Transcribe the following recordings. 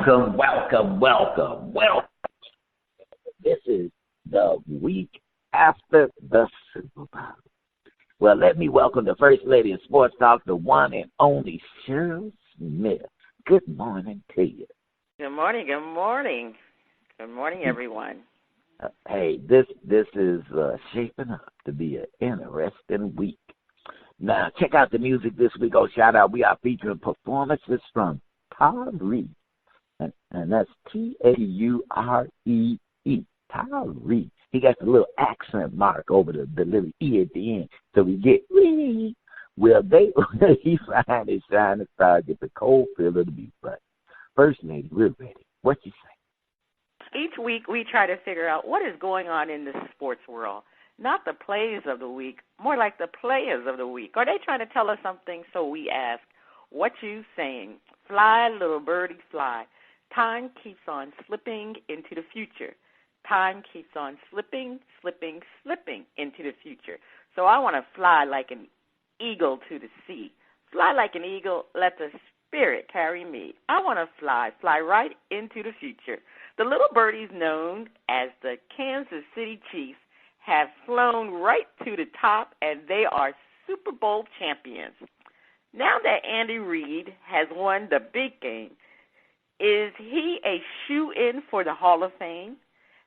welcome. This is the week after the Super Bowl. Well, let me welcome the First Lady of Sports Talk, the one and only Cheryl Smith. Good morning to you. Good morning, everyone. Hey, this is shaping up to be an interesting week. Now, check out the music this week. Oh, shout out, we are featuring performances from Tauree. And that's Tauree. Tauree. He got the little accent mark over the little E at the end. So we get Ree. Well, he finally shined the star, get the cold filler to be funny. First Lady, we're ready. What you say? Each week we try to figure out what is going on in the sports world. Not the plays of the week, more like the players of the week. Are they trying to tell us something? So we ask, what you saying? Fly, little birdie, fly. Time keeps on slipping into the future. Time keeps on slipping into the future. So I want to fly like an eagle to the sea. Fly like an eagle, let the spirit carry me. I want to fly right into the future. The little birdies known as the Kansas City Chiefs have flown right to the top, and they are Super Bowl champions. Now that Andy Reid has won the big game, is he a shoe-in for the Hall of Fame?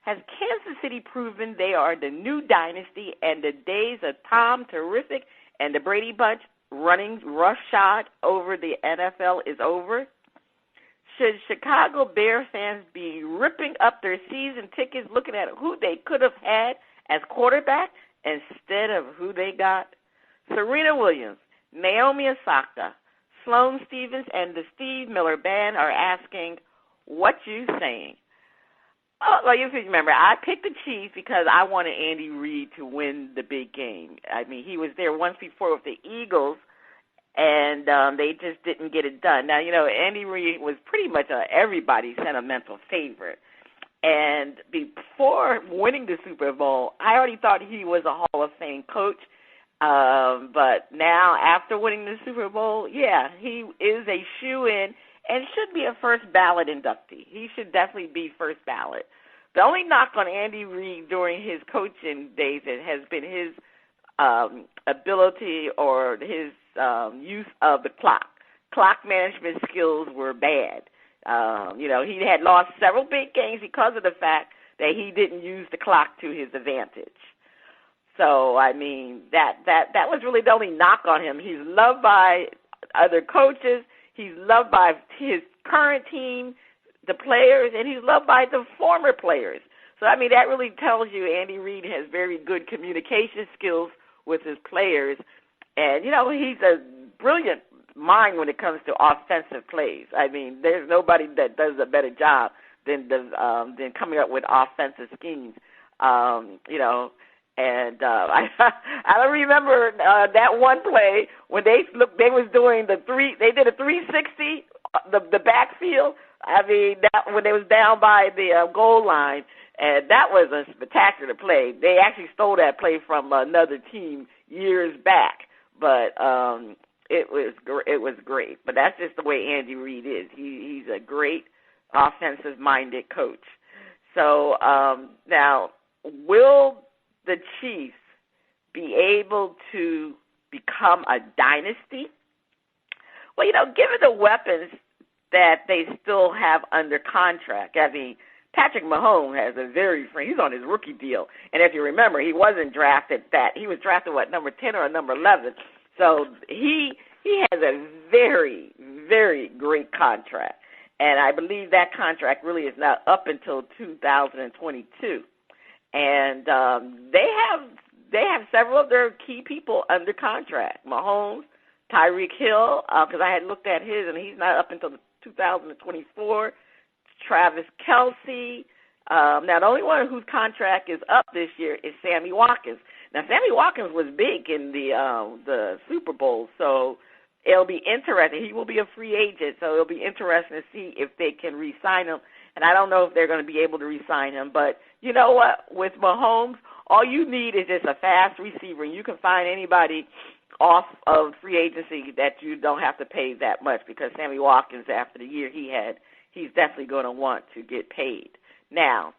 Has Kansas City proven they are the new dynasty and the days of Tom Terrific and the Brady Bunch running roughshod over the NFL is over? Should Chicago Bear fans be ripping up their season tickets looking at who they could have had as quarterback instead of who they got? Serena Williams, Naomi Osaka, Sloane Stephens, and the Steve Miller Band are asking, what you saying? Oh, well, you remember, I picked the Chiefs because I wanted Andy Reid to win the big game. I mean, he was there once before with the Eagles, and they just didn't get it done. Now, Andy Reid was pretty much everybody's sentimental favorite. And before winning the Super Bowl, I already thought he was a Hall of Fame coach. But now, after winning the Super Bowl, yeah, he is a shoo-in and should be a first ballot inductee. He should definitely be first ballot. The only knock on Andy Reid during his coaching days has been his ability or his use of the clock. Clock management skills were bad. He had lost several big games because of the fact that he didn't use the clock to his advantage. So, I mean, that was really the only knock on him. He's loved by other coaches. He's loved by his current team, the players, and he's loved by the former players. So, I mean, that really tells you Andy Reid has very good communication skills with his players. And, he's a brilliant mind when it comes to offensive plays. I mean, there's nobody that does a better job than coming up with offensive schemes, And I don't remember that one play when they did a 360, the backfield. I mean, that when they was down by the goal line, and that was a spectacular play. They actually stole that play from another team years back, but it was great. But that's just the way Andy Reid is. He's a great offensive-minded coach. So now, will the Chiefs be able to become a dynasty? Well, given the weapons that they still have under contract, I mean, Patrick Mahomes has he's on his rookie deal. And if you remember, he wasn't drafted he was drafted, number 10 or number 11. So he has a very, very great contract. And I believe that contract really is not up until 2022. And they have several of their key people under contract. Mahomes, Tyreek Hill, because I had looked at his, and he's not up until 2024. Travis Kelce. Now, the only one whose contract is up this year is Sammy Watkins. Now, Sammy Watkins was big in the Super Bowl, so it'll be interesting. He will be a free agent, so it'll be interesting to see if they can re-sign him. And I don't know if they're going to be able to re-sign him, but you know what? With Mahomes, all you need is just a fast receiver, and you can find anybody off of free agency that you don't have to pay that much, because Sammy Watkins, after the year he had, he's definitely going to want to get paid. Now,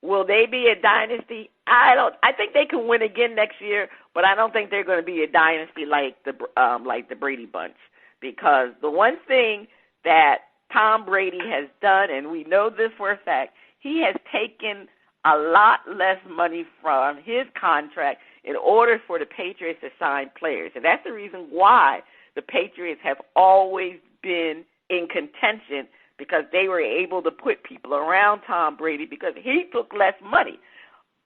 will they be a dynasty? I think they can win again next year, but I don't think they're going to be a dynasty like the Brady Bunch, because the one thing that Tom Brady has done, and we know this for a fact, he has taken a lot less money from his contract in order for the Patriots to sign players. And that's the reason why the Patriots have always been in contention, because they were able to put people around Tom Brady because he took less money.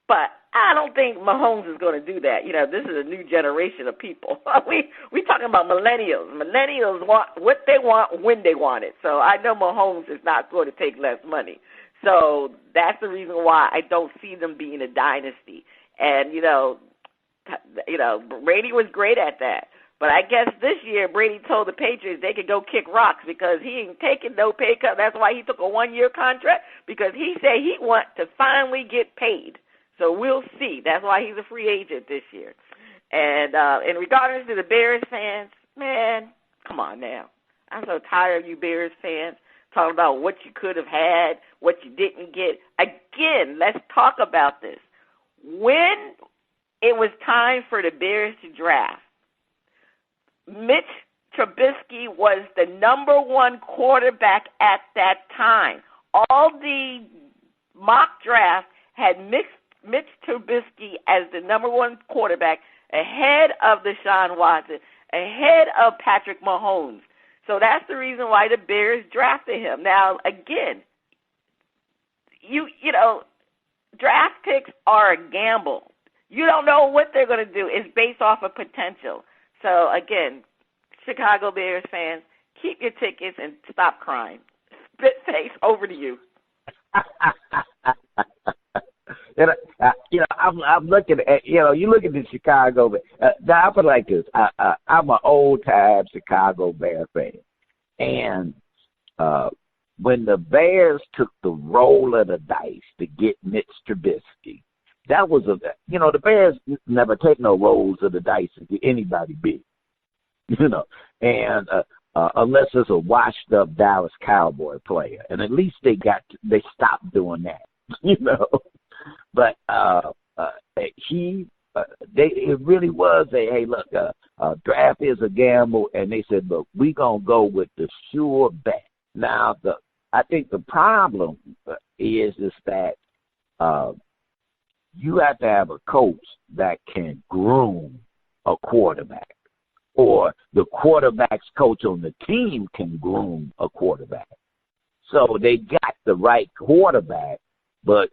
But I don't think Mahomes is going to do that. This is a new generation of people. we talking about millennials. Millennials want what they want when they want it. So I know Mahomes is not going to take less money. So that's the reason why I don't see them being a dynasty. And, Brady was great at that. But I guess this year Brady told the Patriots they could go kick rocks because he ain't taking no pay cut. That's why he took a 1-year contract, because he said he wants to finally get paid. So we'll see. That's why he's a free agent this year. And in regards to the Bears fans, man, come on now. I'm so tired of you Bears fans talking about what you could have had, what you didn't get. Again, let's talk about this. When it was time for the Bears to draft, Mitch Trubisky was the number one quarterback at that time. All the mock drafts had Mitch Trubisky as the number one quarterback, ahead of Deshaun Watson, ahead of Patrick Mahomes. So that's the reason why the Bears drafted him. Now, again, draft picks are a gamble. You don't know what they're going to do. It's based off of potential. So, again, Chicago Bears fans, keep your tickets and stop crying. Spitface, over to you. I'm looking at, you look at the Chicago, now I put it like this. I'm an old-time Chicago Bears fan. And when the Bears took the roll of the dice to get Mitch Trubisky, that was the Bears never take no rolls of the dice to get anybody big, and unless it's a washed-up Dallas Cowboy player. And at least they stopped doing that, But it really was hey, look, draft is a gamble, and they said, look, we're going to go with the sure bet. Now, I think the problem is that you have to have a coach that can groom a quarterback, or the quarterback's coach on the team can groom a quarterback. So they got the right quarterback, but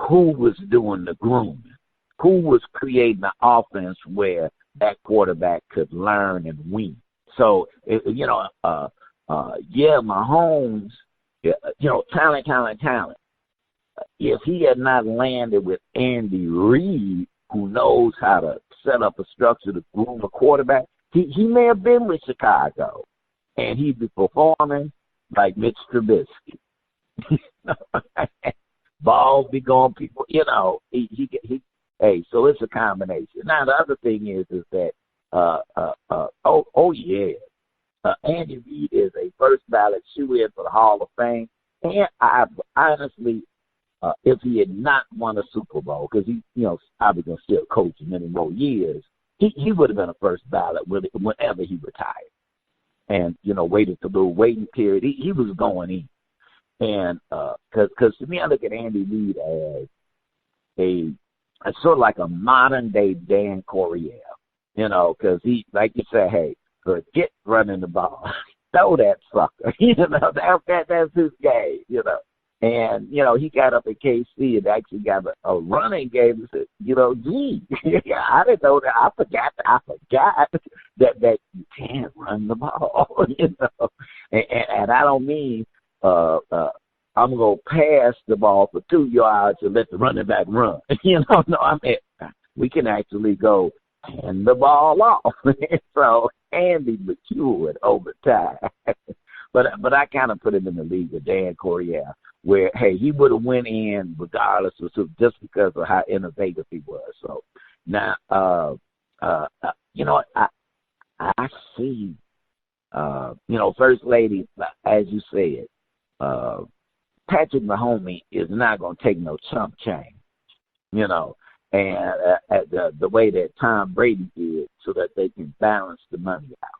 who was doing the grooming? Who was creating the offense where that quarterback could learn and win? So, Mahomes, talent. If he had not landed with Andy Reid, who knows how to set up a structure to groom a quarterback, he may have been with Chicago, and he'd be performing like Mitch Trubisky. Balls be going, people, so it's a combination. Now, the other thing is that, Andy Reid is a first ballot shoe-in for the Hall of Fame. And I honestly, if he had not won a Super Bowl, because he, probably going to still coach many more years, he would have been a first ballot whenever he retired. And, waited the little waiting period. He was going in. And because to me, I look at Andy Reid as a sort of like a modern-day Dan Coryell, because he, like you said, hey, forget running the ball. Throw that sucker. That's his game, And, he got up at KC and actually got a running game and said, I didn't know that. I forgot that you can't run the ball, And I don't mean I'm going to pass the ball for 2 yards and let the running back run. No, I mean, we can actually go hand the ball off. So Andy matured over time. But I kind of put him in the league with Dan Coryell, where, hey, he would have went in regardless of just because of how innovative he was. So now, I see, First Lady, as you said, Patrick Mahomes is not going to take no chump change, you know, and the way that Tom Brady did so that they can balance the money out.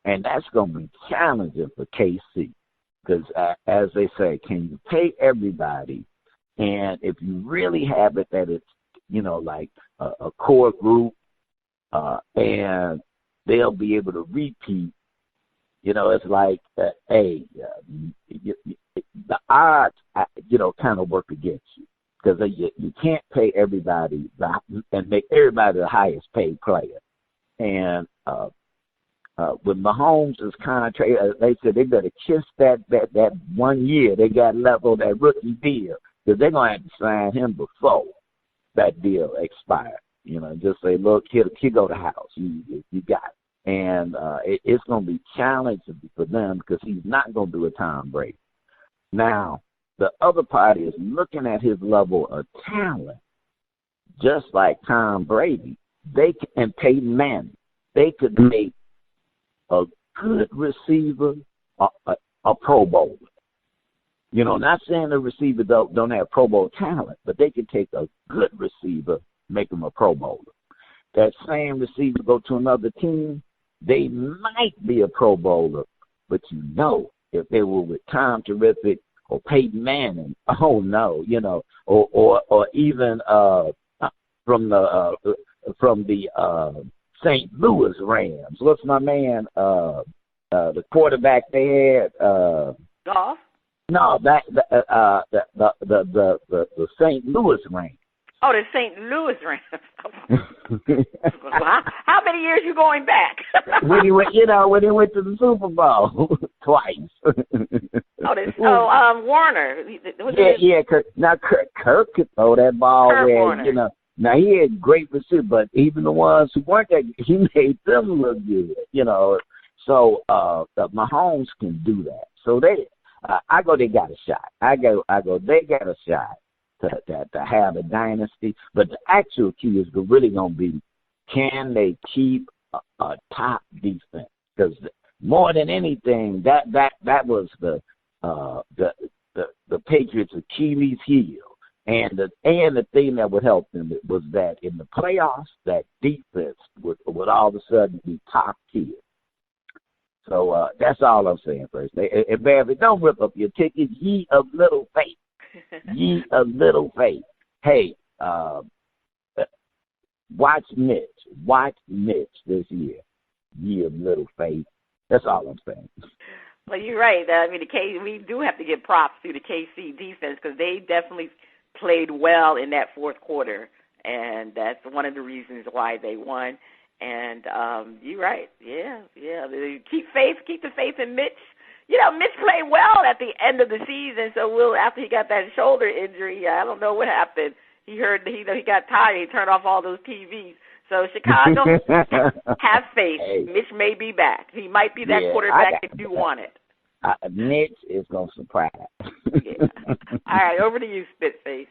And that's going to be challenging for KC because, as they say, can you pay everybody? And if you really have it that it's, you know, like a core group and they'll be able to repeat, you know, it's like, the odds, you know, kind of work against you because you can't pay everybody and make everybody the highest paid player. And with Mahomes' contract, they said they better kiss that 1 year they got left on that rookie deal because they're going to have to sign him before that deal expired. You know, just say, look, here go the house. You got it. And it's going to be challenging for them because he's not going to do a Tom Brady. Now, the other party is looking at his level of talent, just like Tom Brady. And Peyton Manning. They could make a good receiver a Pro Bowler. You know, not saying the receiver don't have Pro Bowl talent, but they could take a good receiver, make him a Pro Bowler. That same receiver go to another team, they might be a Pro Bowler, but you know, if they were with Tom Terrific or Peyton Manning, oh no, you know, or even from the St. Louis Rams. What's my man? The quarterback they had. Goff? No, the St. Louis Rams. Oh, the St. Louis Rams. How many years you going back? when he went to the Super Bowl twice. Warner. Yeah. Kirk could throw that ball Warner. You know. Now he had great receivers, but even the ones who weren't that, he made them look good. You know, so Mahomes can do that. So they got a shot. They got a shot to have a dynasty. But the actual key is really going to be, can they keep a top defense? Because more than anything, that was the Patriots' Achilles heel. And the thing that would help them was that in the playoffs, that defense would all of a sudden be top tier. So that's all I'm saying first. And Barry, don't rip up your ticket, ye of little faith. Ye of little faith. Hey, watch Mitch this year. Ye of little faith. That's all I'm saying. Well, you're right. I mean, we do have to give props to the KC defense because they definitely played well in that fourth quarter, and that's one of the reasons why they won. And you're right. Yeah. Keep the faith in Mitch. You know, Mitch played well at the end of the season, so after he got that shoulder injury, I don't know what happened. He got tired. He turned off all those TVs. So Chicago, have faith. Hey. Mitch may be back. He might be that quarterback if you want it. Mitch is going to surprise. Yeah. All right, over to you, Spitface.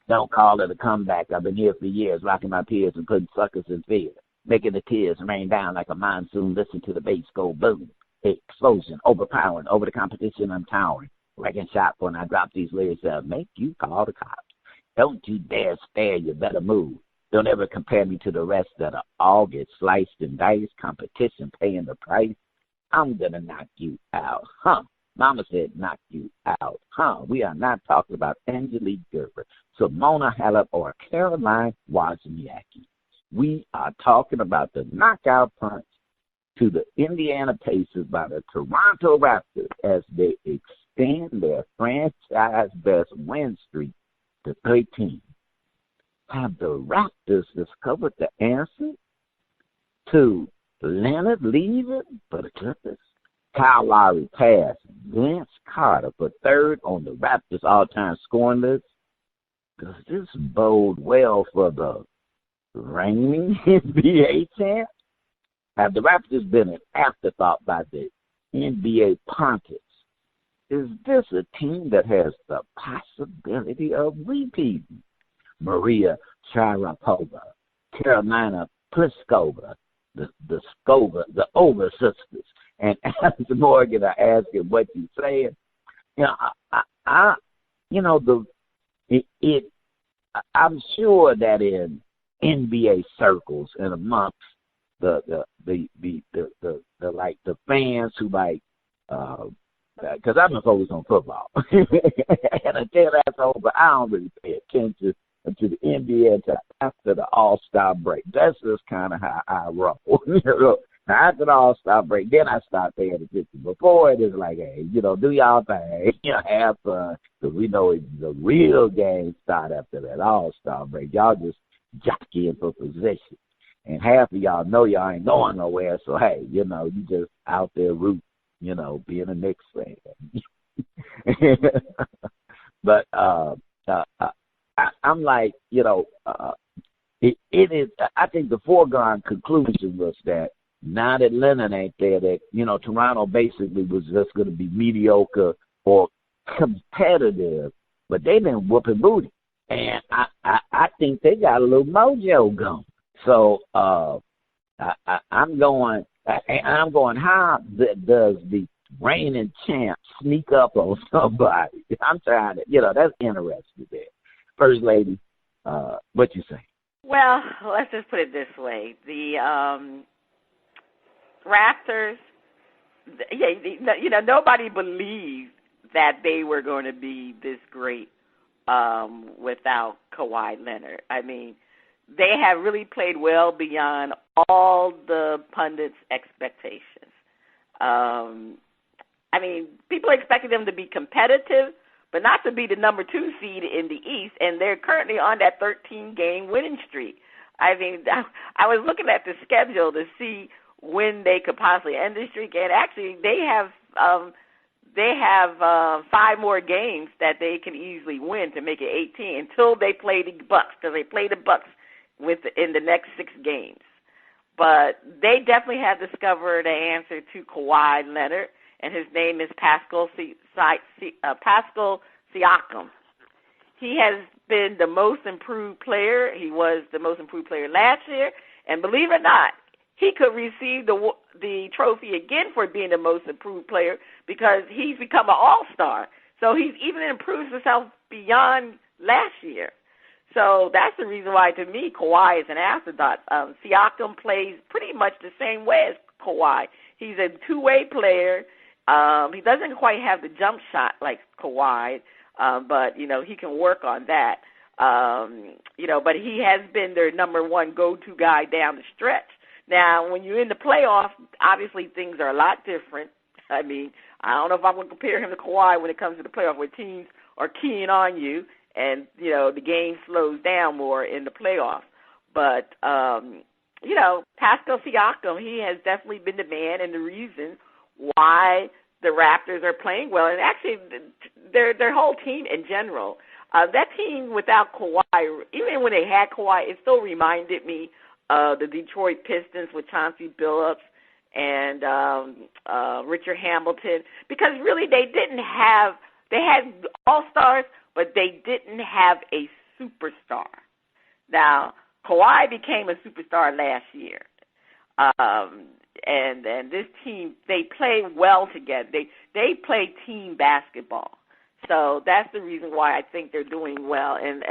Don't call it a comeback. I've been here for years, rocking my peers and putting suckers in fear, making the tears rain down like a monsoon. Listen to the bass go boom. Explosion, overpowering, over the competition, I'm towering. Wrecking shot when I drop these lyrics that make you call the cops. Don't you dare stare, you better move. Don't ever compare me to the rest that all get sliced and diced. Competition paying the price. I'm gonna knock you out, huh? Mama said knock you out, huh? We are not talking about Angelique Gerber, Simona Halep, or Caroline Wozniacki. We are talking about the knockout punch to the Indiana Pacers by the Toronto Raptors as they extend their franchise best win streak to 13. Have the Raptors discovered the answer to Leonard leaving for the Clippers? Kyle Lowry passed Vince Carter for third on the Raptors all-time scoring list. Does this bode well for the reigning NBA champ? Have the Raptors been an afterthought by the NBA Panties? Is this a team that has the possibility of repeating? Maria Sharapova, Carolina Pliskova, the Over sisters, and Alex Morgan are asking what you saying. you know, I you know, I'm sure that in NBA circles and amongst the like the fans who like, because I'm focused on football, and I tell that so, but I don't really pay attention to the NBA until after the All-Star break. That's just kind of how I roll. Now, after the All-Star break, then I start paying attention. Before it is like, hey, do y'all thing, have fun, because we know the real games start after that All-Star break. Y'all just jockeying for position. And half of y'all know y'all ain't going nowhere, so, hey, you just out there rooting, being a Knicks fan. But I'm like, it is, I think the foregone conclusion was that now that Leonard ain't there, that, Toronto basically was just going to be mediocre or competitive, but they've been whooping booty. And I think they got a little mojo going. So I'm going, how does the reigning champ sneak up on somebody? I'm trying to, that's interesting there. First Lady, what you say? Well, let's just put it this way. The Raptors, nobody believed that they were going to be this great without Kawhi Leonard. I mean, they have really played well beyond all the pundits' expectations. I mean, people expected them to be competitive, but not to be the number 2 seed in the East, and they're currently on that 13-game winning streak. I mean, I was looking at the schedule to see when they could possibly end the streak, and actually they have 5 more games that they can easily win to make it 18 until they play the Bucks, because they play the Bucks in the next 6 games. But they definitely have discovered an answer to Kawhi Leonard, and his name is Pascal Siakam. He has been the most improved player. He was the most improved player last year, and believe it or not, he could receive the trophy again for being the most improved player because he's become an all-star. So he's even improved himself beyond last year. So that's the reason why, to me, Kawhi is an afterthought. Siakam plays pretty much the same way as Kawhi. He's a two-way player. He doesn't quite have the jump shot like Kawhi, but, he can work on that. But he has been their number 1 go-to guy down the stretch. Now, when you're in the playoffs, obviously things are a lot different. I mean, I don't know if I'm going to compare him to Kawhi when it comes to the playoffs, where teams are keying on you and, the game slows down more in the playoffs. But, Pascal Siakam, he has definitely been the man and the reason why the Raptors are playing well. And actually, their whole team in general. That team without Kawhi, even when they had Kawhi, it still reminded me the Detroit Pistons with Chauncey Billups and Richard Hamilton, because really they had all-stars, but they didn't have a superstar. Now, Kawhi became a superstar last year. And this team, they play well together. They play team basketball. So that's the reason why I think they're doing well. And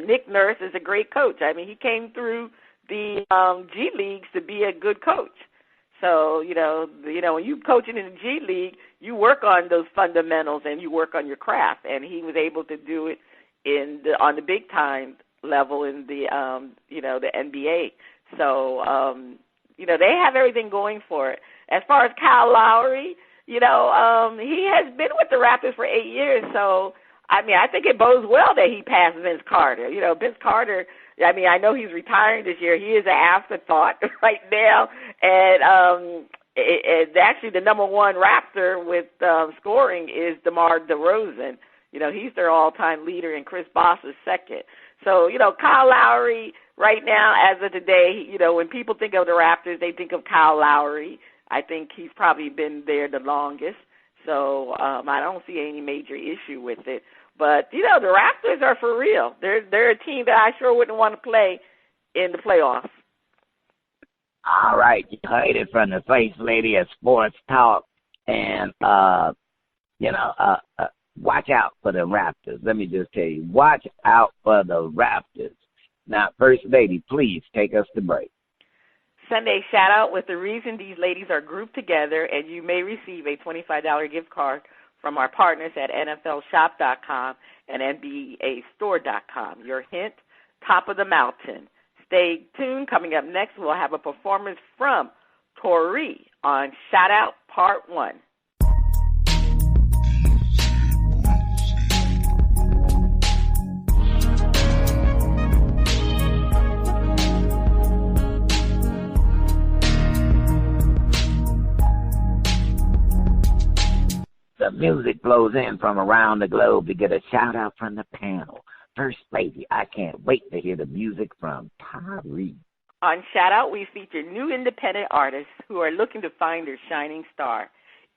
Nick Nurse is a great coach. I mean, he came through the G Leagues to be a good coach. So, when you coaching in the G League, you work on those fundamentals and you work on your craft. And he was able to do it on the big time level in the the NBA. So, they have everything going for it. As far as Kyle Lowry, he has been with the Raptors for 8 years. So, I mean, I think it bodes well that he passed Vince Carter. Vince Carter, I mean, I know he's retiring this year. He is an afterthought right now. And actually the number 1 Raptor with scoring is DeMar DeRozan. He's their all-time leader, and Chris Bosh is second. So, Kyle Lowry right now, as of today, when people think of the Raptors, they think of Kyle Lowry. I think he's probably been there the longest. So I don't see any major issue with it. But, the Raptors are for real. They're a team that I sure wouldn't want to play in the playoffs. All right. You heard it from the Face Lady at Sports Talk. And, watch out for the Raptors. Let me just tell you, watch out for the Raptors. Now, First Lady, please take us to break. Sunday shout-out with the reason these ladies are grouped together, and you may receive a $25 gift card from our partners at NFLshop.com and NBAstore.com. Your hint, Top of the Mountain. Stay tuned. Coming up next, we'll have a performance from Tauree on Shout-Out Part 1. The music flows in from around the globe to get a shout-out from the panel. First Lady, I can't wait to hear the music from Tauree. On Shout Out, we feature new independent artists who are looking to find their shining star.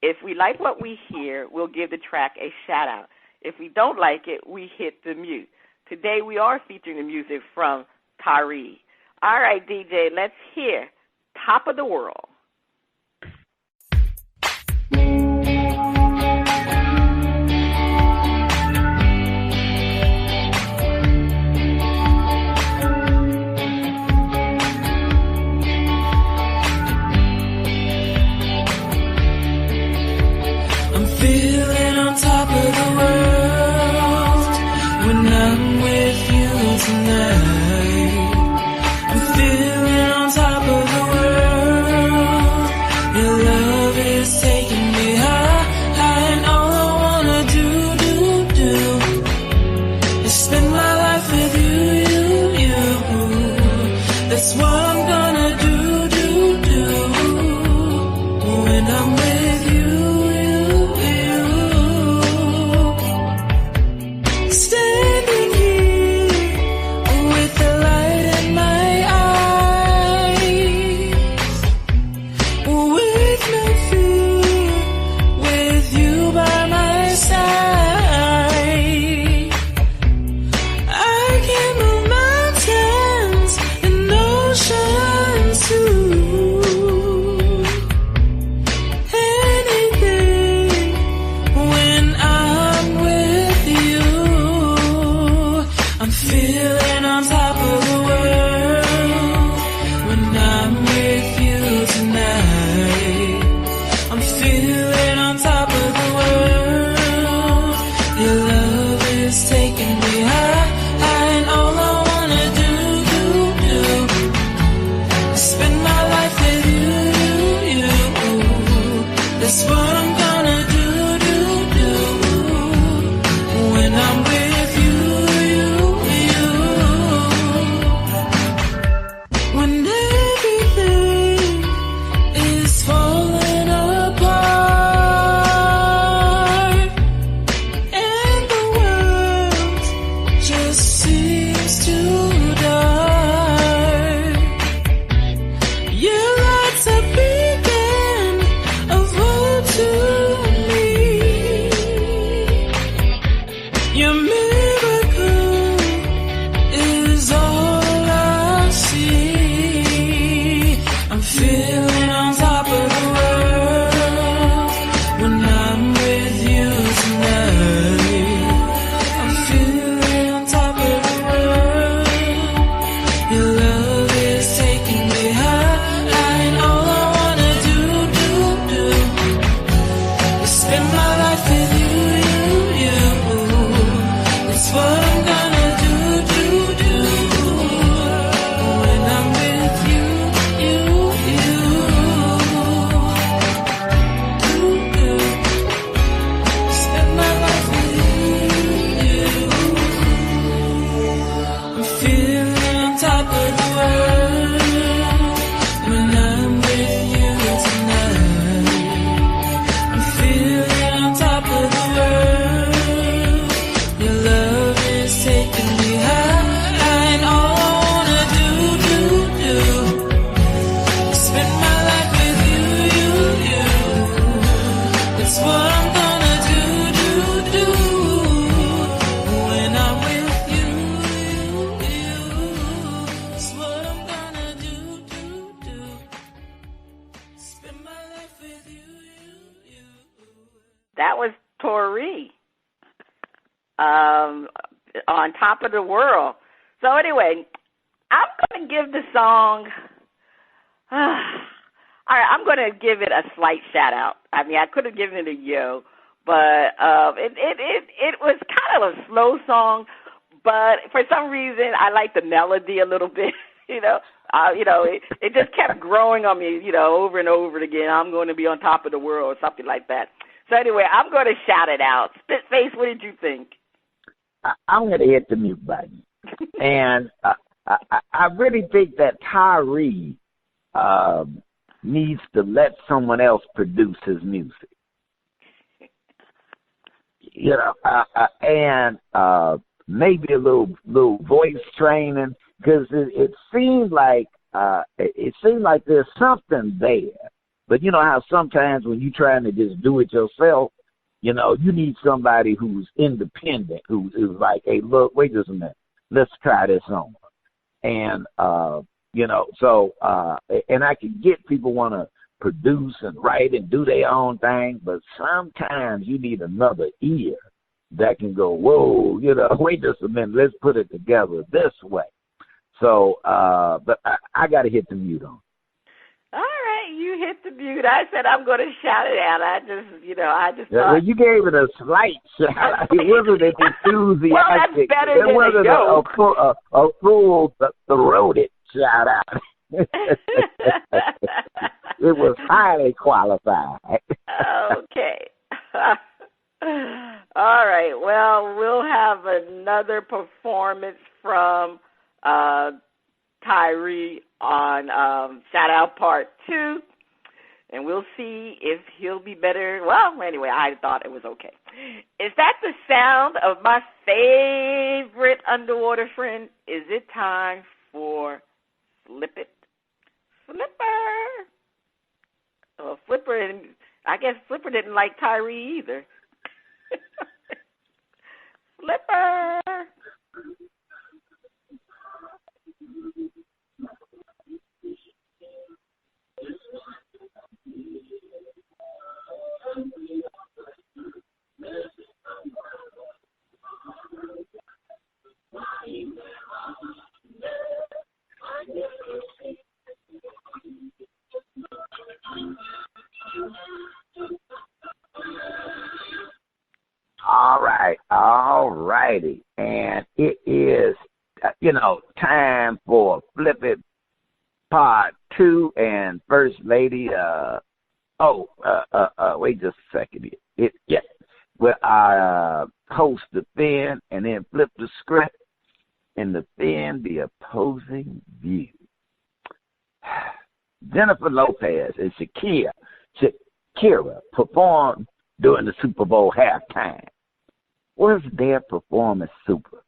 If we like what we hear, we'll give the track a shout-out. If we don't like it, we hit the mute. Today, we are featuring the music from Tauree. All right, DJ, let's hear Top of the World. Feeling on top of the world when I'm with you tonight. I'm feeling on top of the world. Your love is taking me high, and all I wanna do is spend my life with you. That's what I'm gonna do when I'm with you. Standing here with the light in my eyes, with no fear, with you by my side. I can move mountains and oceans too. Anything when I'm with you. I'm feeling on top of the world when I'm with you tonight. I'm feeling on top of the world. Your love is taking me high, and all I wanna do is spend my life with you. That's what I'm gonna do when I'm with you. When everything is falling apart and the world just seems too dark, you light a beacon of hope to me. Your miracle is all I see. I'm feeling on top of the world when I'm with you tonight. I'm feeling on top of the world. Your love is taking me high, and all I wanna do is spend my life with you. That's what I'm gonna do when I'm with you. Spend my life with you. I'm feeling on top of the world when I'm with you tonight. I'm feeling on top of the world. Your love is taking me high, and all I wanna do is spend my life with you. That's what I'm gonna do when I'm with you. That's what I'm gonna do. Spend my life with you. That was Tauree on top of the world. So anyway, I'm going to give the song. All right, I'm going to give it a slight shout out. I mean, I could have given it a yo, but it was kind of a slow song. But for some reason, I like the melody a little bit. It just kept growing on me. Over and over again. I'm going to be on top of the world, or something like that. So anyway, I'm going to shout it out. Spitface, what did you think? I'm going to hit the mute button, and I really think that Tauree needs to let someone else produce his music. And maybe a little voice training, because it seemed like there's something there. But you know how sometimes when you're trying to just do it yourself, you need somebody who's independent, who's like, hey, look, wait just a minute, let's try this on. And and I can get people want to produce and write and do their own thing, but sometimes you need another ear that can go, whoa, wait just a minute, let's put it together this way. So, but I got to hit the mute on. All right, you hit the mute. I said I'm going to shout it out. I just thought. Well, you gave it a slight shout. It wasn't an enthusiastic. Well, that's better than it wasn't a full-throated shout out. It was highly qualified. Okay. All right. Well, we'll have another performance from Tauree on Shout Out Part 2, and we'll see if he'll be better. Well, anyway, I thought it was okay. Is that the sound of my favorite underwater friend? Is it time for Flip It? Flipper! Well, I guess Flipper didn't like Tauree either. Flipper! All righty. And it is, time for Flip It Part 2, and First Lady, wait just a second here. Well, I host the Fin and then flip the script, and the Fin, the opposing view. Jennifer Lopez and Shakira performed during the Super Bowl halftime. Was their performance super?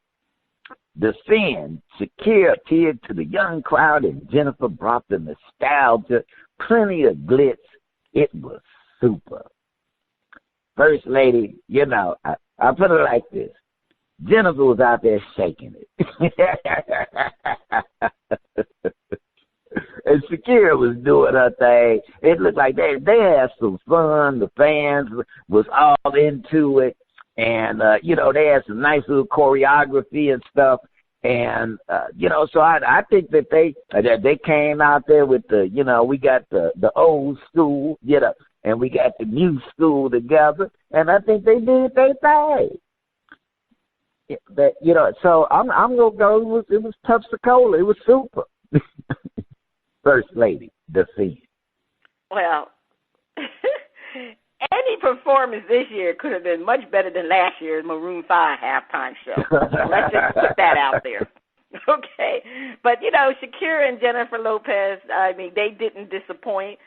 The Fin, Shakira appeared to the young crowd, and Jennifer brought the nostalgia, plenty of glitz. It was super. First Lady, I put it like this. Jennifer was out there shaking it. And Shakira was doing her thing. It looked like they had some fun. The fans was all into it. And, they had some nice little choreography and stuff. And, so I think that they came out there with we got the old school, and we got the new school together. And I think they did their thing. So I'm going to go, it was Pepsi-Cola. It was super. First Lady, the Fin. Well, any performance this year could have been much better than last year's Maroon 5 halftime show. Let's just put that out there. Okay. But, Shakira and Jennifer Lopez, they didn't disappoint.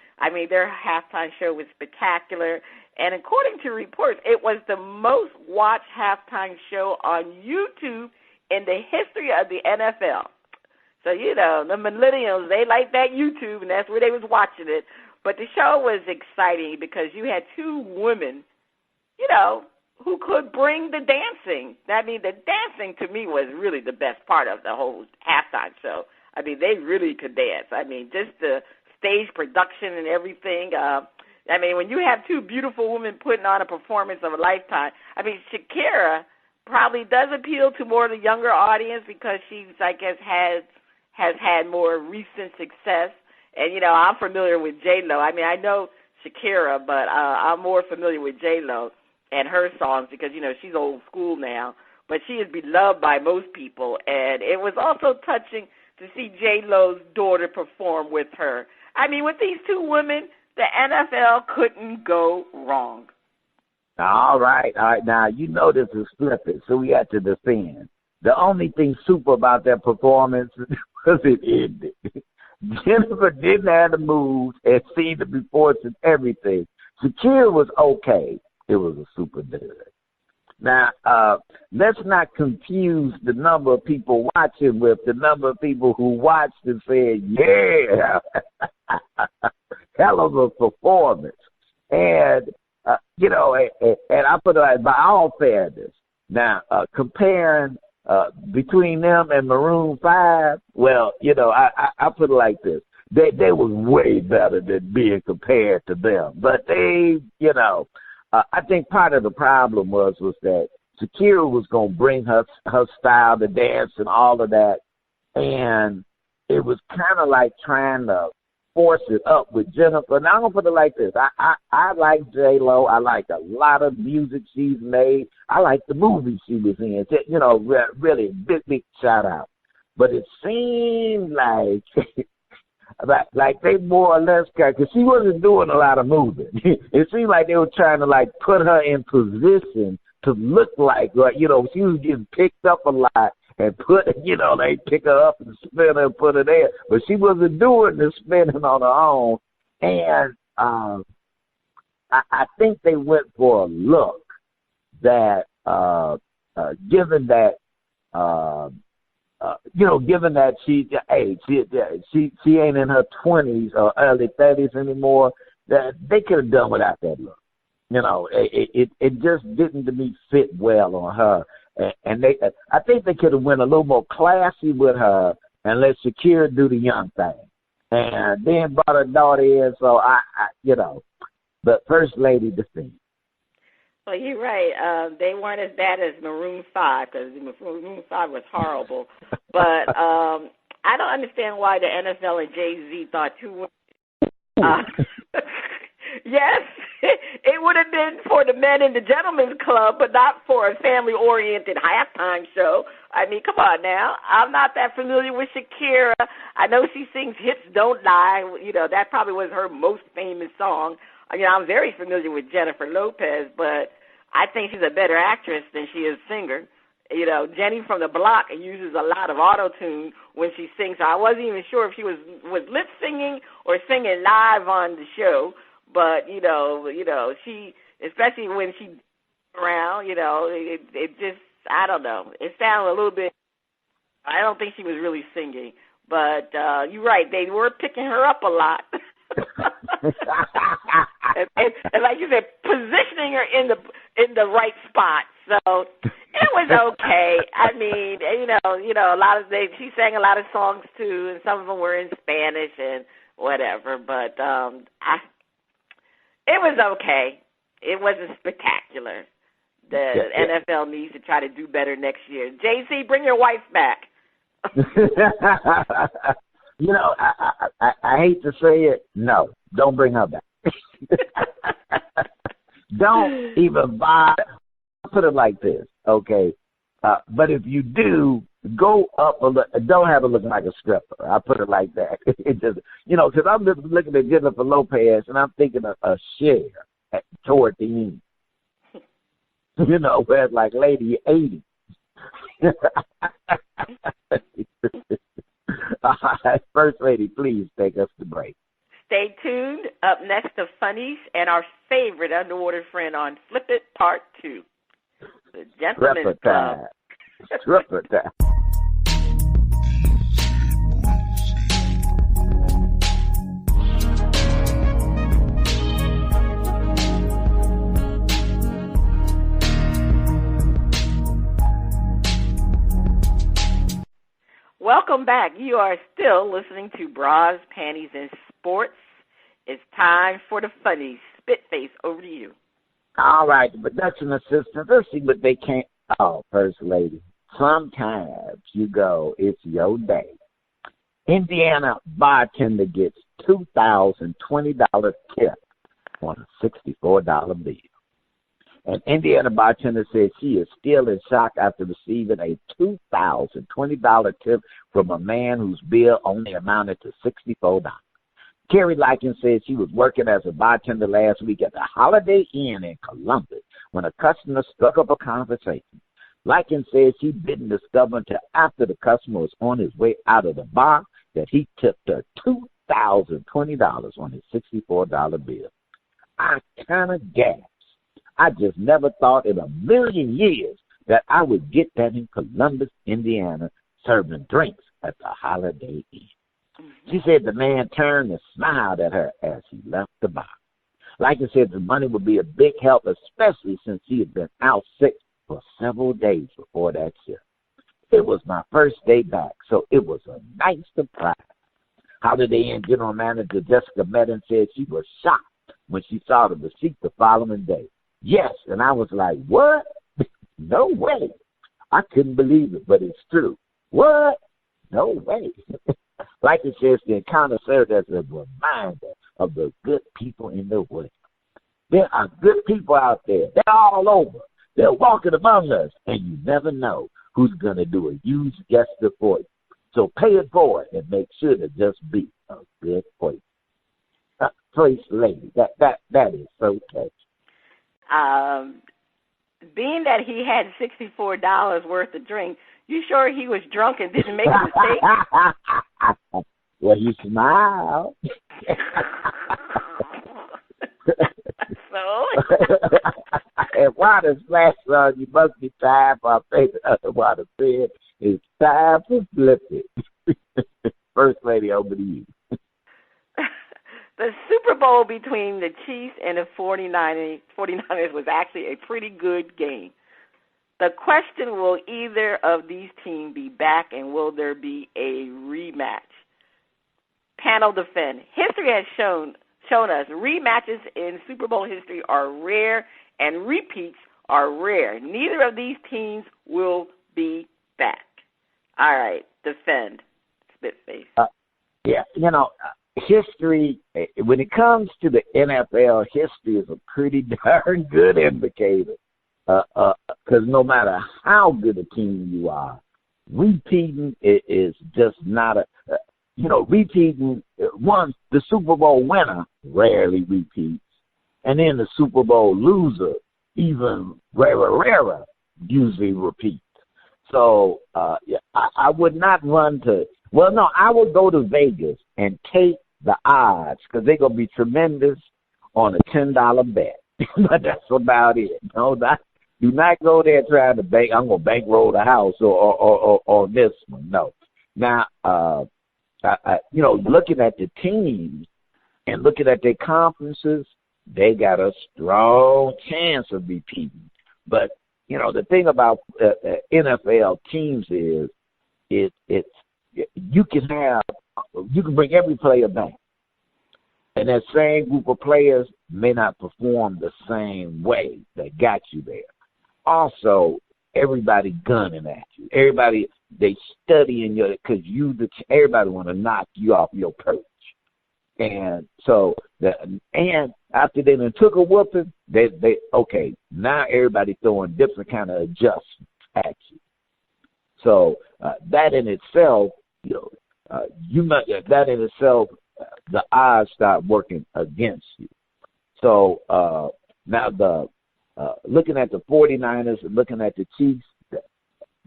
Their halftime show was spectacular. And according to reports, it was the most watched halftime show on YouTube in the history of the NFL. So, the millennials, they like that YouTube, and that's where they was watching it. But the show was exciting because you had two women, who could bring the dancing. The dancing to me was really the best part of the whole halftime show. They really could dance. Just the stage production and everything. When you have two beautiful women putting on a performance of a lifetime. Shakira, probably does appeal to more of the younger audience because she's, I guess, has had more recent success. And, you know, I'm familiar with J-Lo. I mean, I know Shakira, but I'm more familiar with J-Lo and her songs because, you know, she's old school now. But she is beloved by most people. And it was also touching to see J-Lo's daughter perform with her. I mean, with these two women, the NFL couldn't go wrong. All right. Now, you know this is flippant, so we had to defend. The only thing super about that performance was it ended. Jennifer didn't have the moves and see the reports and everything. Shakira was okay. It was a super dud. Now, let's not confuse the number of people watching with the number of people who watched and said, yeah, hell of a performance. And, you know, and I put it like, by all fairness, now, comparing between them and Maroon 5, well, you know, I put it like this. They was way better than being compared to them. But they, you know, I think part of the problem was that Shakira was going to bring her style to dance and all of that. And it was kind of like trying to force it up with Jennifer. Now, I'm going to put it like this. I like J-Lo. I like a lot of music she's made. I like the movie she was in. You know, really big shout out. But it seemed like like they more or less, because she wasn't doing a lot of moving. It seemed like they were trying to, like, put her in position to look like, you know, she was getting picked up a lot and put, you know, they pick her up and spin her and put her there. But she wasn't doing the spinning on her own. And I think they went for a look that, given that, you know, given that she ain't in her 20s or early 30s anymore, that they could have done without that look. You know, it just didn't, to me, fit well on her. And I think they could have went a little more classy with her and let Shakira do the young thing. And then brought her daughter in, so I you know, but First Lady defended. Well, you're right. They weren't as bad as Maroon 5, because Maroon 5 was horrible. But I don't understand why the NFL and Jay-Z thought two women. Yes, it would have been for the men in the gentleman's club, but not for a family-oriented halftime show. I mean, come on now. I'm not that familiar with Shakira. I know she sings Hips Don't Lie. You know, that probably was her most famous song. You know, I'm very familiar with Jennifer Lopez, but I think she's a better actress than she is a singer. You know, Jenny from the Block uses a lot of auto-tune when she sings. So I wasn't even sure if she was lip-singing or singing live on the show. But, you know, she, especially when she around, you know, it just, I don't know. It sounded a little bit, I don't think she was really singing. But you're right, they were picking her up a lot. and like you said, positioning her in the right spot. So it was okay. I mean, you know, a lot of she sang a lot of songs too, and some of them were in Spanish and whatever. But it was okay. It wasn't spectacular. The NFL needs to try to do better next year. JC, bring your wife back. You know, I hate to say it. No, don't bring her back. Don't even buy. I'll put it like this, okay? But if you do, go up a look. Don't have it looking like a stripper. I put it like that. It just, you know, because I'm looking at Jennifer Lopez and I'm thinking of a Cher toward the end. You know, where it's like Lady 80. First Lady, please take us to break. Stay tuned. Up next, the funnies and our favorite underwater friend on Flip It Part 2. The Gentleman's Club. Stripper time. Welcome back. You are still listening to Bras, Panties, and Sports. It's time for the funnies. Spitface, over to you. All right, the production assistants, let's see what they Oh, First Lady, sometimes you go, it's your day. Indiana bartender gets $2,020 tip on a $64 bill. An Indiana bartender says she is still in shock after receiving a $2,020 tip from a man whose bill only amounted to $64. Carrie Likens says she was working as a bartender last week at the Holiday Inn in Columbus when a customer struck up a conversation. Likens says she didn't discover until after the customer was on his way out of the bar that he tipped her $2,020 on his $64 bill. I kind of gasped. I just never thought in a million years that I would get that in Columbus, Indiana, serving drinks at the Holiday Inn. She said the man turned and smiled at her as he left the bar. Like I said, the money would be a big help, especially since she had been out sick for several days before that shift. It was my first day back, so it was a nice surprise. Holiday Inn General Manager Jessica Medin said she was shocked when she saw the receipt the following day. Yes, and I was like, what? No way. I couldn't believe it, but it's true. What? No way. Like it says, the encounter served as a reminder of the good people in the world. There are good people out there. They're all over. They're walking among us, and you never know who's going to do a huge gesture for you. So pay it forward and make sure to just be a good person. First Lady, that is so touching. Being that he had $64 worth of drink, you sure he was drunk and didn't make a mistake? Well, he smiled. So? And while the splash on, you must be tired for a favorite underwater said, it's time for flipping. First Lady, over to you. The Super Bowl between the Chiefs and the 49ers was actually a pretty good game. The question, will either of these teams be back, and will there be a rematch? Panel defend. History has shown us rematches in Super Bowl history are rare and repeats are rare. Neither of these teams will be back. All right, defend. Spitface. Yeah, history, when it comes to the NFL, history is a pretty darn good indicator. Because no matter how good a team you are, repeating is just not repeating. The Super Bowl winner rarely repeats. And then the Super Bowl loser, even rarer, usually repeats. So, I would not run to, I would go to Vegas and take the odds because they're going to be tremendous on a $10 bet. But that's about it. Do not go there trying to bank. I'm going to bankroll the house or this one. No. Now, looking at the teams and looking at their conferences, they got a strong chance of repeating. But, the thing about NFL teams is you can bring every player back. And that same group of players may not perform the same way that got you there. Also, everybody gunning at you. Everybody, they studying you because everybody want to knock you off your perch. And so, and after they done took a whooping, they okay, now everybody throwing different kind of adjustments at you. So that in itself, the odds start working against you. So now looking at the 49ers and looking at the Chiefs,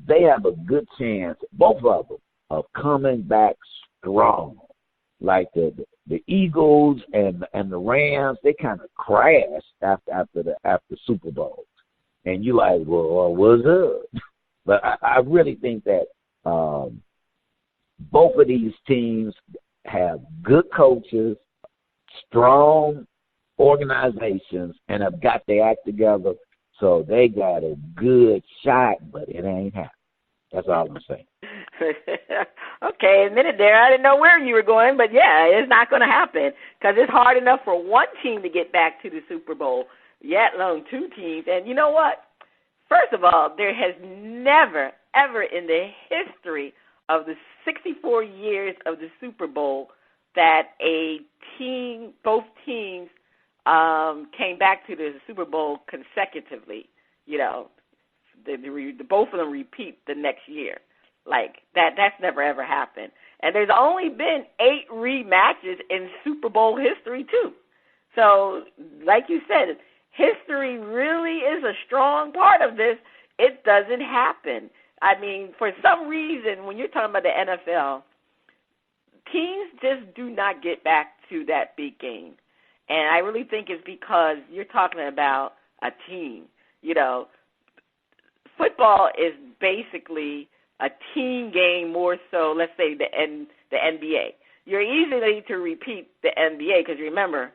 they have a good chance, both of them, of coming back strong. Like the Eagles and the Rams, they kind of crashed after Super Bowl. And you like, well, what's up? But I really think that both of these teams have good coaches, strong organizations, and have got their act together. So they got a good shot, but it ain't happening. That's all I'm saying. Okay, admitted there. I didn't know where you were going, but yeah, it's not going to happen because it's hard enough for one team to get back to the Super Bowl, yet alone two teams. And you know what? first of all, there has never, ever in the history of the 64 years of the Super Bowl that both teams came back to the Super Bowl consecutively. You know, both of them repeat the next year. Like, that's never, ever happened. And there's only been 8 rematches in Super Bowl history, too. So, like you said, history really is a strong part of this. It doesn't happen. I mean, for some reason, when you're talking about the NFL, teams just do not get back to that big game. And I really think it's because you're talking about a team. You know, football is basically a team game more so, let's say, the NBA. You're easy to repeat the NBA because, remember,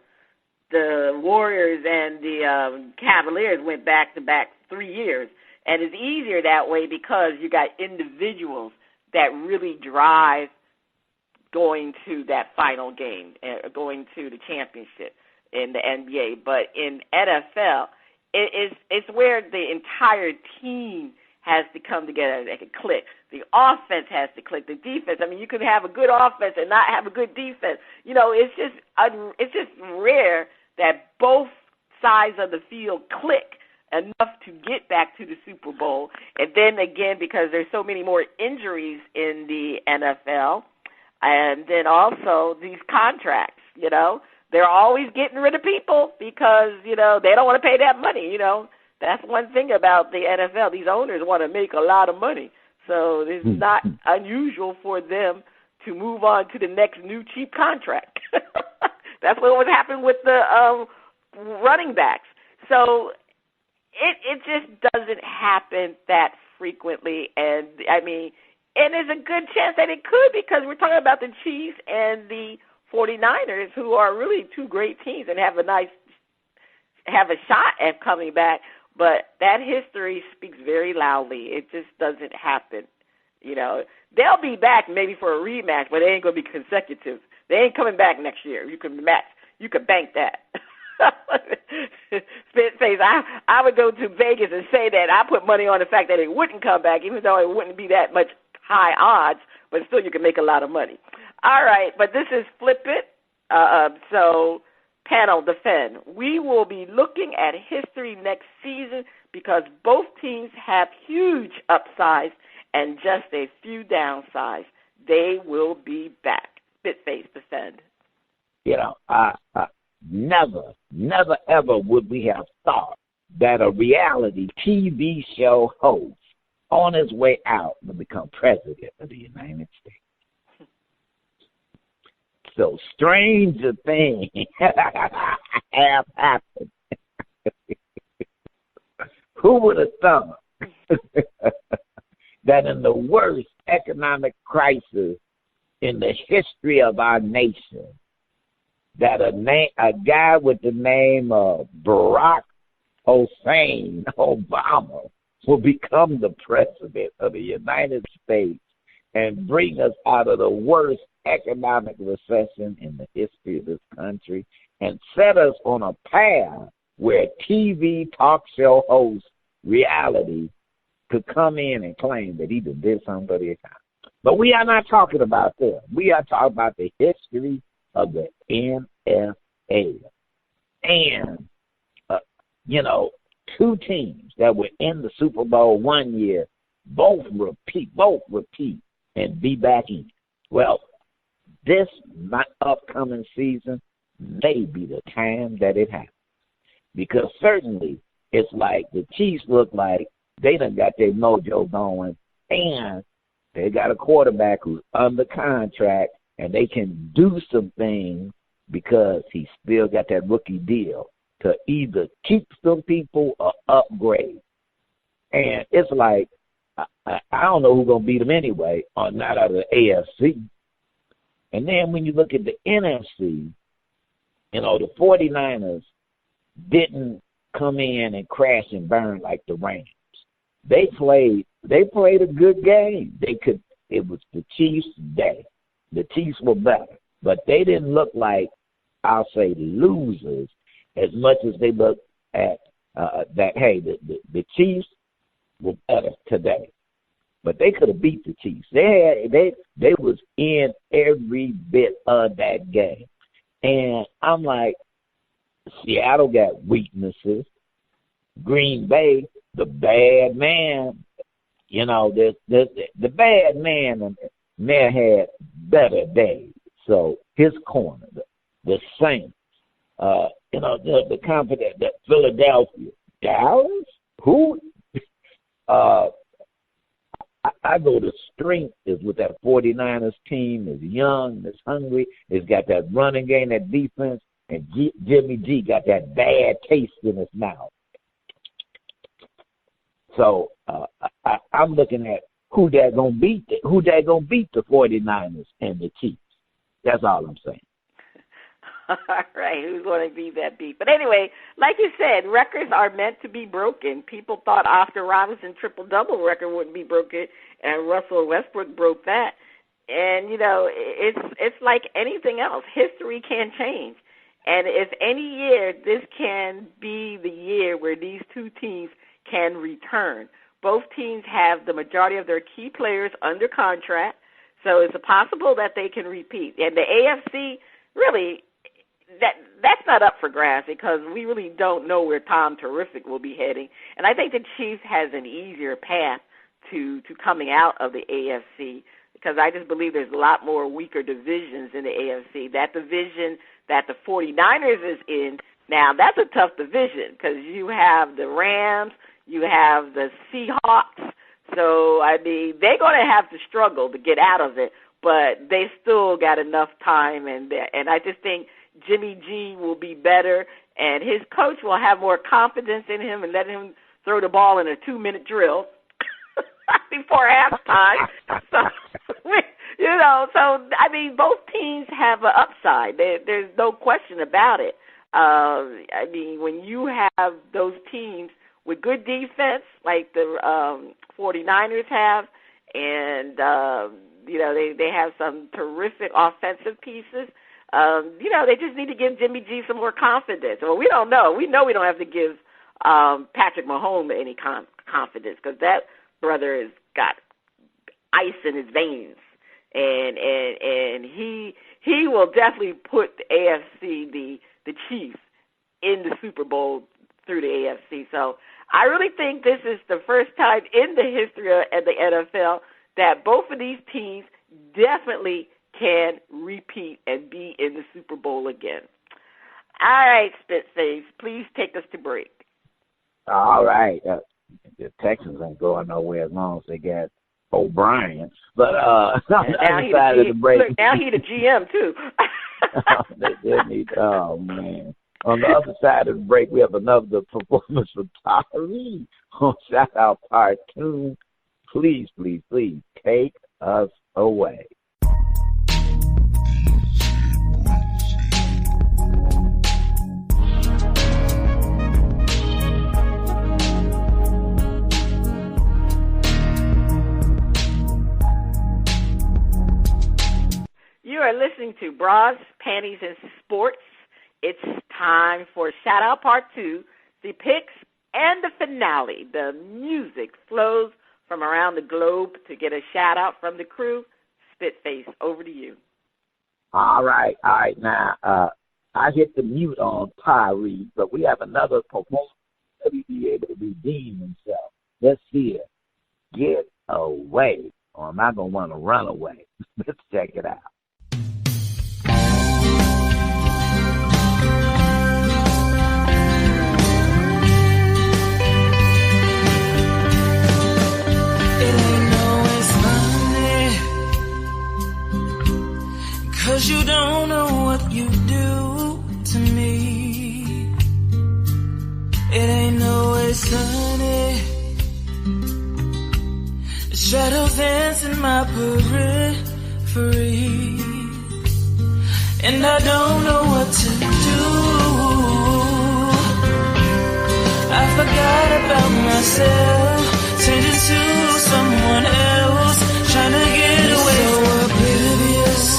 the Warriors and the Cavaliers went back-to-back 3 years. And it's easier that way because you got individuals that really drive going to that final game, going to the championship in the NBA. But in NFL, it's where the entire team has to come together. They can click. The offense has to click. The defense. I mean, you could have a good offense and not have a good defense. You know, it's just rare that both sides of the field click enough to get back to the Super Bowl. And then again, because there's so many more injuries in the NFL, and then also these contracts, you know, they're always getting rid of people because, you know, they don't want to pay that money, you know. That's one thing about the NFL. These owners want to make a lot of money. So it's not unusual for them to move on to the next new cheap contract. That's what was happening with the running backs. So it just doesn't happen that frequently. And, I mean, and there's a good chance that it could because we're talking about the Chiefs and the 49ers, who are really two great teams and have a shot at coming back. But that history speaks very loudly. It just doesn't happen. You know, they'll be back maybe for a rematch, but they ain't going to be consecutive. They ain't coming back next year. You can bank that. Spitface, I would go to Vegas and say that I put money on the fact that it wouldn't come back, even though it wouldn't be that much high odds, but still you can make a lot of money. All right, but this is Flip It. So, panel, defend. We will be looking at history next season because both teams have huge upsides and just a few downsides. They will be back. Spitface, defend. You know, never, ever would we have thought that a reality TV show host on his way out would become president of the United States. So stranger things have happened. Who would have thought that in the worst economic crisis in the history of our nation, that a guy with the name of Barack Hussein Obama will become the president of the United States and bring us out of the worst economic recession in the history of this country and set us on a path where TV talk show host reality could come in and claim that he did something for the economy. But we are not talking about that. We are talking about the history of the NFL. And, two teams that were in the Super Bowl 1 year both repeat and be back in. Well, this upcoming season may be the time that it happens. Because certainly it's like the Chiefs look like they done got their mojo going, and they got a quarterback who's under contract, and they can do some things because he still got that rookie deal to either keep some people or upgrade. And it's like, I don't know who's going to beat them anyway, or not out of the AFC. And then when you look at the NFC, the 49ers didn't come in and crash and burn like the Rams. They played a good game. It was the Chiefs' day. The Chiefs were better. But they didn't look like, I'll say, losers as much as they looked at the Chiefs were better today. But they could have beat the Chiefs. They was in every bit of that game. And I'm like, Seattle got weaknesses. Green Bay, the bad man, the bad man may have had better days. So his corner, the Saints, the confident that Philadelphia, Dallas, who? I go to strength is with that 49ers team. Is young, is hungry. It's got that running game, that defense, and Jimmy G got that bad taste in his mouth. So I'm looking at who they're gonna beat the 49ers and the Chiefs. That's all I'm saying. All right, who's going to be that beat? But anyway, like you said, records are meant to be broken. People thought Oscar Robinson triple-double record wouldn't be broken, and Russell Westbrook broke that. And, it's like anything else. History can change. And if any year, this can be the year where these two teams can return. Both teams have the majority of their key players under contract, so it's possible that they can repeat. And the AFC, really, that's not up for grabs because we really don't know where Tom Terrific will be heading. And I think the Chiefs has an easier path to coming out of the AFC because I just believe there's a lot more weaker divisions in the AFC. That division that the 49ers is in, now that's a tough division because you have the Rams, you have the Seahawks. So, they're going to have to struggle to get out of it, but they still got enough time. And I just think Jimmy G will be better, and his coach will have more confidence in him and let him throw the ball in a 2-minute drill before halftime. Both teams have an upside. There's no question about it. When you have those teams with good defense like the 49ers have, and, they have some terrific offensive pieces, they just need to give Jimmy G some more confidence. Well, we don't know. We know we don't have to give Patrick Mahomes any confidence because that brother has got ice in his veins, and he will definitely put the AFC, the Chiefs, in the Super Bowl through the AFC. So I really think this is the first time in the history of the NFL that both of these teams definitely can repeat and be in the Super Bowl again. All right, Spitface, please take us to break. All right. The Texans ain't going nowhere as long as they got O'Brien. But on the other side of the break. Look, now he the GM, too. Oh, man. On the other side of the break, we have another performance from Tauree on Shout Out Part 2. Please, please, please take us away. You are listening to Bras, Panties, and Sports. It's time for Shout Out Part 2, the picks, and the finale. The music flows from around the globe to get a shout-out from the crew. Spitface, over to you. All right. Now, I hit the mute on Tauree, but we have another performer that will be able to redeem himself. Let's hear Get Away, or am I going to want to run away? Let's check it out. Cause you don't know what you do to me. It ain't always sunny. The shadows dance in my periphery, and I don't know what to do. I forgot about myself, turned into someone else, trying to get away from oblivious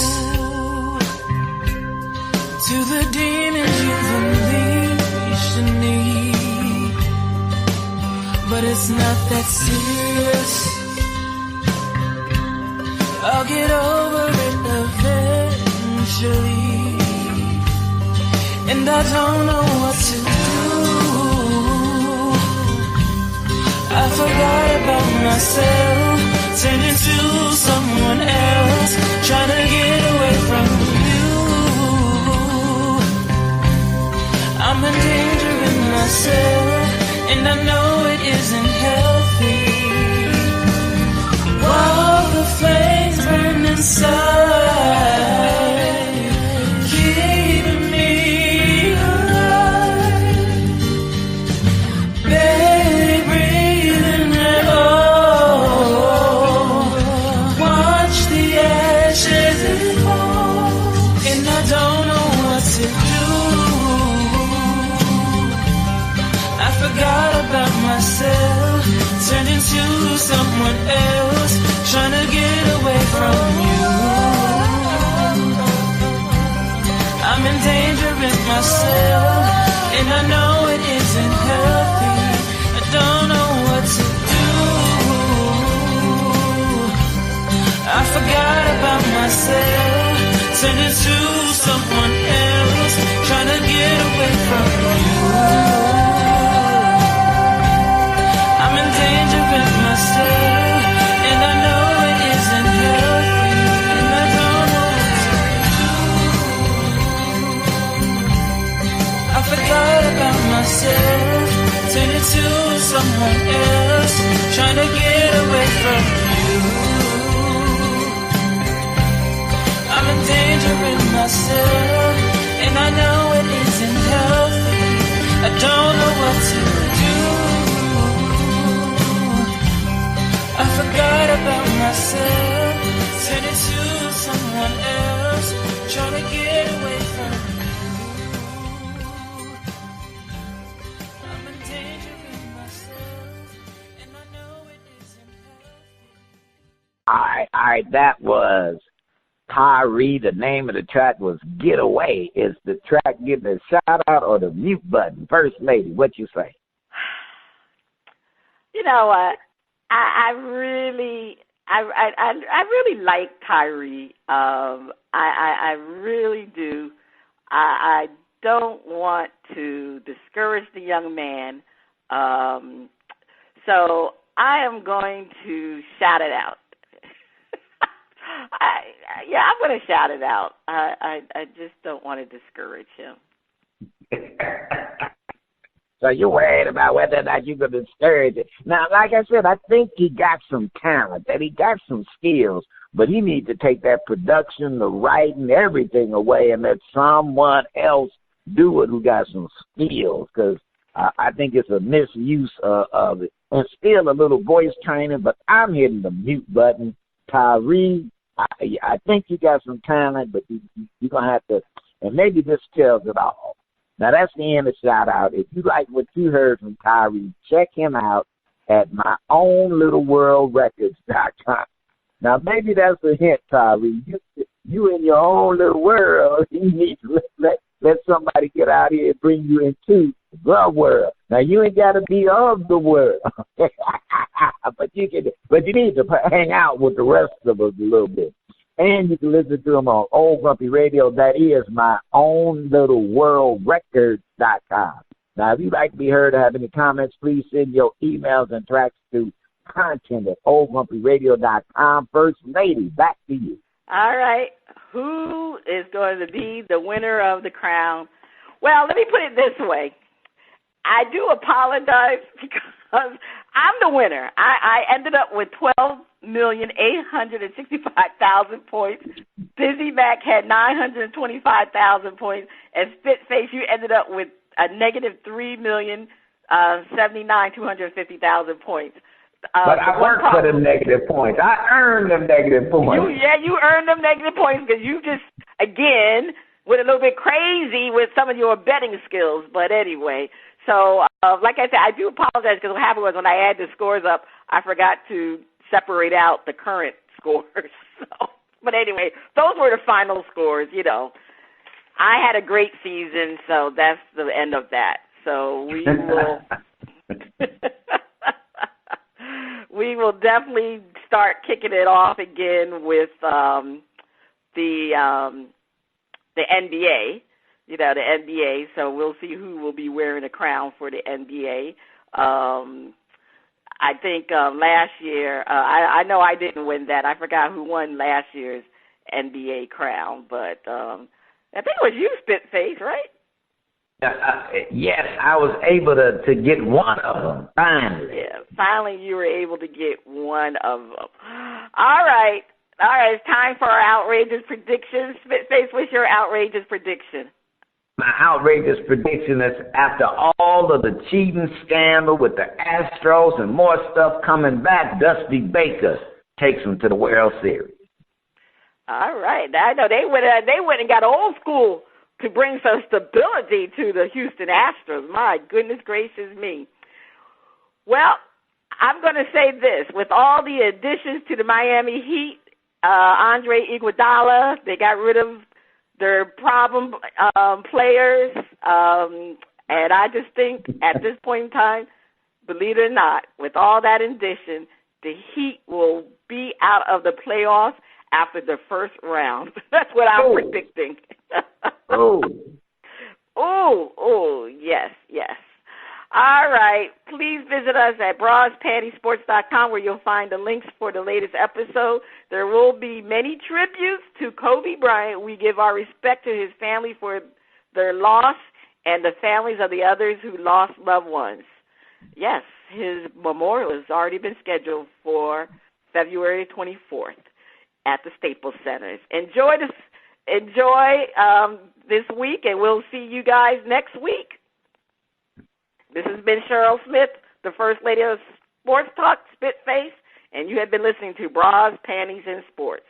to the demons you've unleashed in me. But it's it's not that serious. I'll get over it eventually. And I don't know what to do. I forgot about myself, turned into someone else, trying to get away from you. I'm endangering myself, and I know it isn't healthy. While the flames burn inside, keeping me alive, barely breathing at all. Watch the ashes fall, and I don't know what to do. I forgot about myself, turned into someone else, trying to get away from you. I'm endangering myself, and I know it isn't healthy. I don't know what to do. I forgot about myself, turned into someone else, trying to get away from you. I'm endangering myself, and I know it isn't healthy, and I don't know what to do. I forgot about myself, turned into someone else, trying to get away from you. I'm endangering myself, and I know it isn't healthy. I don't know what to do. I forgot about myself, turned into someone else, trying to get away from you. I'm endangering myself, and I know it isn't healthy. All right, that was Tauree. The name of the track was Get Away. Is the track getting a shout out or the mute button? First Lady, what you say? You know what? I really like Tauree. I really do. I don't want to discourage the young man. So I am going to shout it out. I'm going to shout it out. I just don't want to discourage him. So you're worried about whether or not you're going to discourage it. Now, like I said, I think he got some talent, that he got some skills, but he needs to take that production, the writing, everything away and let someone else do it who got some skills, because I think it's a misuse of it. And still a little voice training, but I'm hitting the mute button. Tauree, I think you got some talent, but you're going to have to, and maybe this tells it all. Now, that's the end of shout out. If you like what you heard from Tauree, check him out at myownlittleworldrecords.com. Now, maybe that's a hint, Tauree. You in your own little world, you need to let somebody get out here and bring you into the world. Now, you ain't got to be of the world, but you need to hang out with the rest of us a little bit. And you can listen to them on Old Grumpy Radio. That is myownlittleworldrecords.com. Now, if you'd like to be heard or have any comments, please send your emails and tracks to content@oldgrumpyradio.com. First Lady, back to you. All right. Who is going to be the winner of the crown? Well, let me put it this way. I do apologize because I'm the winner. I ended up with 12,865,000 points. Busy Mac had 925,000 points, and Spitface, you ended up with a negative 3,079,250,000 points. But I worked for them negative points. I earned them negative points. You earned them negative points because you just, again, went a little bit crazy with some of your betting skills. But anyway, so like I said, I do apologize because what happened was when I add the scores up, I forgot to separate out the current scores. So, but anyway, those were the final scores, you know. I had a great season, so that's the end of that. So we will... we will definitely start kicking it off again with the NBA. The NBA. So we'll see who will be wearing a crown for the NBA. I think last year, I know I didn't win that. I forgot who won last year's NBA crown, but I think it was you, Spitface, right? Yes, I was able to get one of them, finally. Yeah, finally you were able to get one of them. All right, it's time for our outrageous predictions. Spitface, what's your outrageous prediction? My outrageous prediction is after all of the cheating scandal with the Astros and more stuff coming back, Dusty Baker takes them to the World Series. All right. I know they went and got old school to bring some stability to the Houston Astros. My goodness gracious me. Well, I'm going to say this. With all the additions to the Miami Heat, Andre Iguodala, they got rid of their problem players, and I just think at this point in time, believe it or not, with all that addition, the Heat will be out of the playoffs after the first round. That's what I'm predicting. Oh, yes. All right. Please visit us at braspantysports.com where you'll find the links for the latest episode. There will be many tributes to Kobe Bryant. We give our respect to his family for their loss and the families of the others who lost loved ones. Yes, his memorial has already been scheduled for February 24th at the Staples Center. Enjoy this week, and we'll see you guys next week. This has been Cheryl Smith, the First Lady of Sports Talk, Spitface, and you have been listening to Bras, Panties, and Sports.